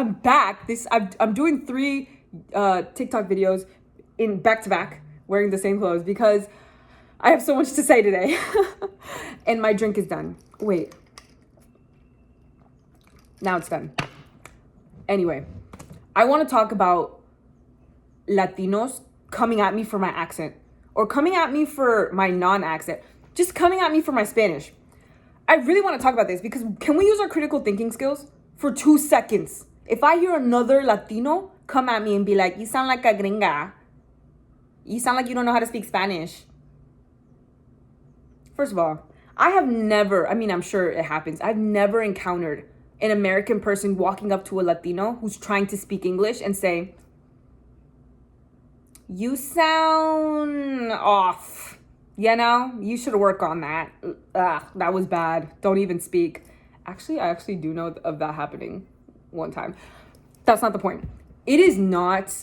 I'm back. I'm doing 3 TikTok videos in back to back, wearing the same clothes because I have so much to say today. And my drink is done. Wait. Now it's done. Anyway, I want to talk about Latinos coming at me for my accent, or coming at me for my non-accent, just coming at me for my Spanish. I really want to talk about this because can we use our critical thinking skills for 2 seconds? If I hear another Latino come at me and be like, you sound like a gringa. You sound like you don't know how to speak Spanish. First of all, I'm sure it happens. I've never encountered an American person walking up to a Latino who's trying to speak English and say, you sound off. You know, you should work on that. That was bad. Don't even speak. Actually, I do know of that happening one time. That's not the point. It is not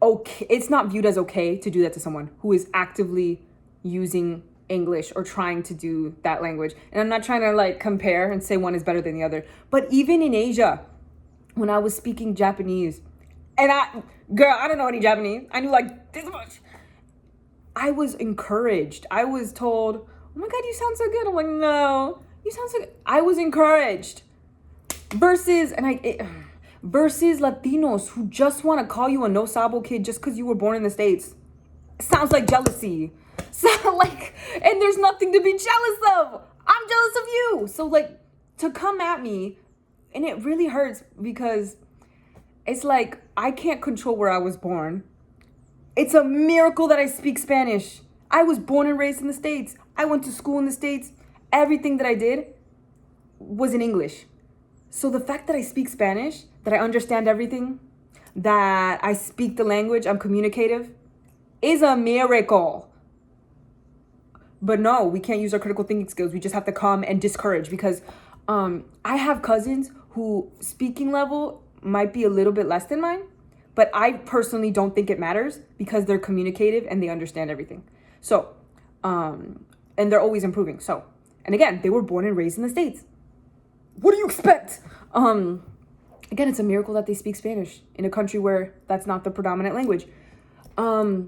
okay. It's not viewed as okay to do that to someone who is actively using English or trying to do that language. And I'm not trying to like compare and say one is better than the other. But even in Asia, when I was speaking Japanese, and I don't know any Japanese. I knew like this much. I was encouraged. I was told, oh my God, you sound so good. I'm like, no, you sound so good. I was encouraged. Versus Latinos who just want to call you a no sabo kid just because you were born in the States. Sounds like jealousy. And there's nothing to be jealous of. I'm jealous of you. So like to come at me, and it really hurts because it's like I can't control where I was born. It's a miracle that I speak Spanish. I was born and raised in the States. I went to school in the States. Everything that I did was in English. So the fact that I speak Spanish, that I understand everything, that I speak the language, I'm communicative, is a miracle. But no, we can't use our critical thinking skills. We just have to come and discourage because I have cousins who speaking level might be a little bit less than mine, but I personally don't think it matters because they're communicative and they understand everything. So, and they're always improving. So, and again, they were born and raised in the States. What do you expect? Again, it's a miracle that they speak Spanish in a country where that's not the predominant language. I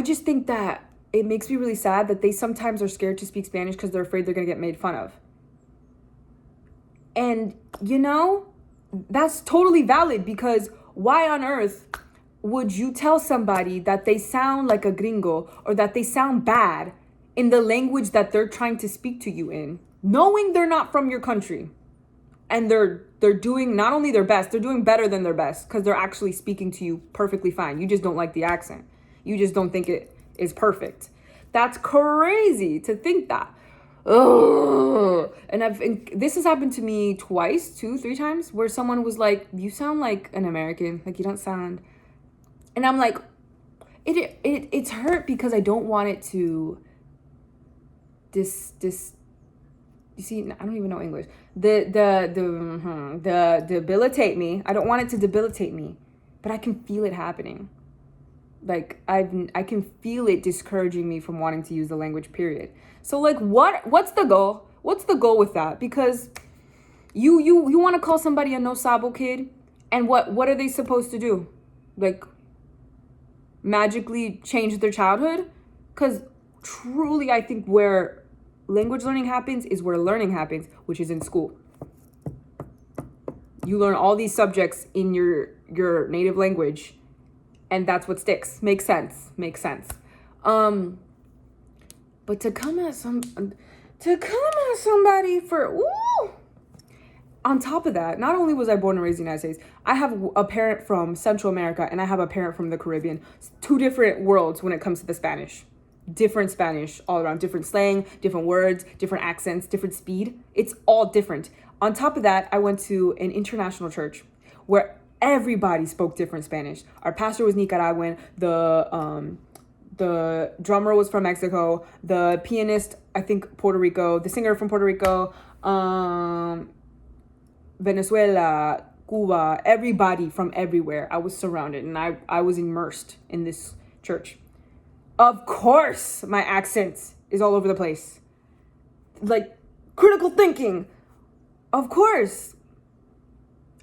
just think that it makes me really sad that they sometimes are scared to speak Spanish because they're afraid they're going to get made fun of. And, you know, that's totally valid because why on earth would you tell somebody that they sound like a gringo or that they sound bad in the language that they're trying to speak to you in, knowing they're not from your country? And they're doing not only their best, they're doing better than their best because they're actually speaking to you perfectly fine. You just don't like the accent. You just don't think it is perfect. That's crazy to think that. Ugh. And this has happened to me twice, 2-3 times, where someone was like, you sound like an American, like you don't sound. And I'm like, it's hurt because I don't want it to you see, I don't even know English. The debilitate me. I don't want it to debilitate me, but I can feel it happening. Like I can feel it discouraging me from wanting to use the language, period. So like what's the goal? What's the goal with that? Because you want to call somebody a no sabo kid, and what are they supposed to do? Like magically change their childhood? Because truly I think where language learning happens is where learning happens, which is in school. You learn all these subjects in your native language, and that's what sticks. Makes sense. But to come at somebody for on top of that, not only was I born and raised in the United States, I have a parent from Central America and I have a parent from the Caribbean. 2 different worlds when it comes to the Spanish. Different Spanish all around, different slang, different words, different accents, different speed. It's all different. On top of that, I went to an international church where everybody spoke different Spanish. Our pastor was Nicaraguan. The drummer was from Mexico. The pianist, I think, Puerto Rico. The singer from Puerto Rico. Venezuela, Cuba. Everybody from everywhere. I was surrounded and I was immersed in this church. Of course, my accent is all over the place. Like, critical thinking. Of course.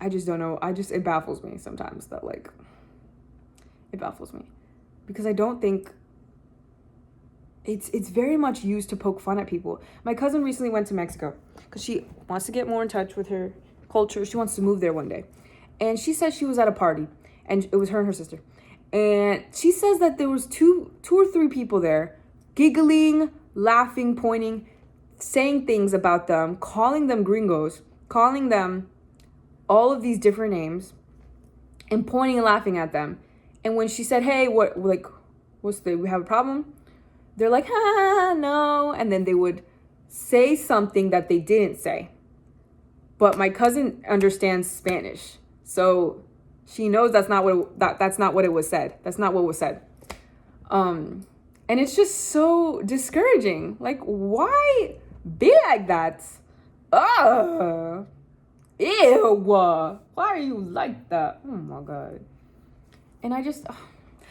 I just don't know. It baffles me sometimes that, like, it baffles me. Because I don't think it's very much used to poke fun at people. My cousin recently went to Mexico because she wants to get more in touch with her culture. She wants to move there one day. And she said she was at a party, and it was her and her sister. And she says that there was two or three people there giggling, laughing, pointing, saying things about them, calling them gringos, calling them all of these different names, and pointing and laughing at them. And when she said, hey, we have a problem? They're like, no. And then they would say something that they didn't say. But my cousin understands Spanish. So she knows that's not what it was said. That's not what was said. And it's just so discouraging. Like, why be like that? Ew. Why are you like that? Oh my God. And I just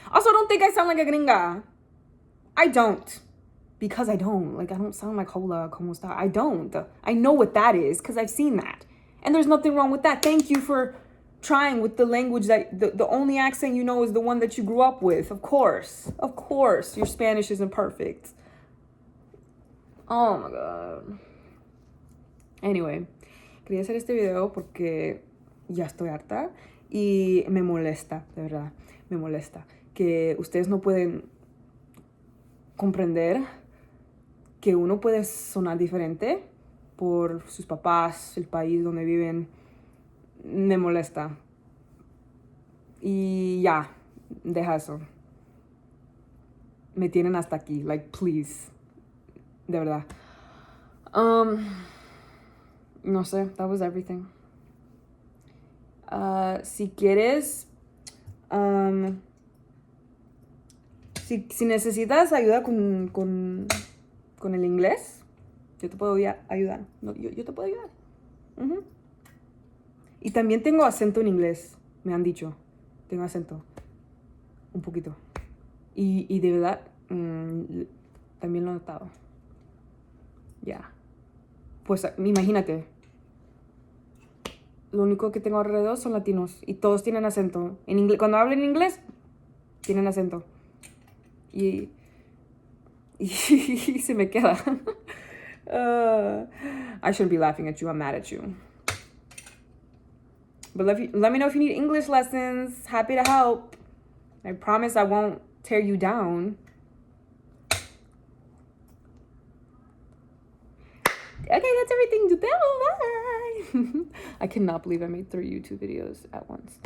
also don't think I sound like a gringa. I don't. Because I don't. Like, I don't sound like hola, como esta. I don't. I know what that is because I've seen that. And there's nothing wrong with that. Thank you for trying with the language that the only accent you know is the one that you grew up with. Of course. Of course. Your Spanish isn't perfect. Oh my God. Anyway, quería hacer este video porque ya estoy harta y me molesta, de verdad. Me molesta que ustedes no pueden comprender que uno puede sonar diferente por sus papás, el país donde viven. Me molesta. Y ya, deja eso. Me tienen hasta aquí, like, please. De verdad. No sé, that was everything. Si quieres, si necesitas ayuda con el inglés, yo te puedo ayudar. No, yo te puedo ayudar. Uh-huh. Y también tengo acento en inglés, me han dicho. Tengo acento. Un poquito. Y de verdad, también lo he notado. Ya. Pues imagínate. Lo único que tengo alrededor son latinos. Y todos tienen acento. En inglés, cuando hablan inglés, tienen acento. Y se me queda. I shouldn't be laughing at you. I'm mad at you. But let me know if you need English lessons. Happy to help. I promise I won't tear you down. Okay, that's everything. Bye. I cannot believe I made 3 YouTube videos at once.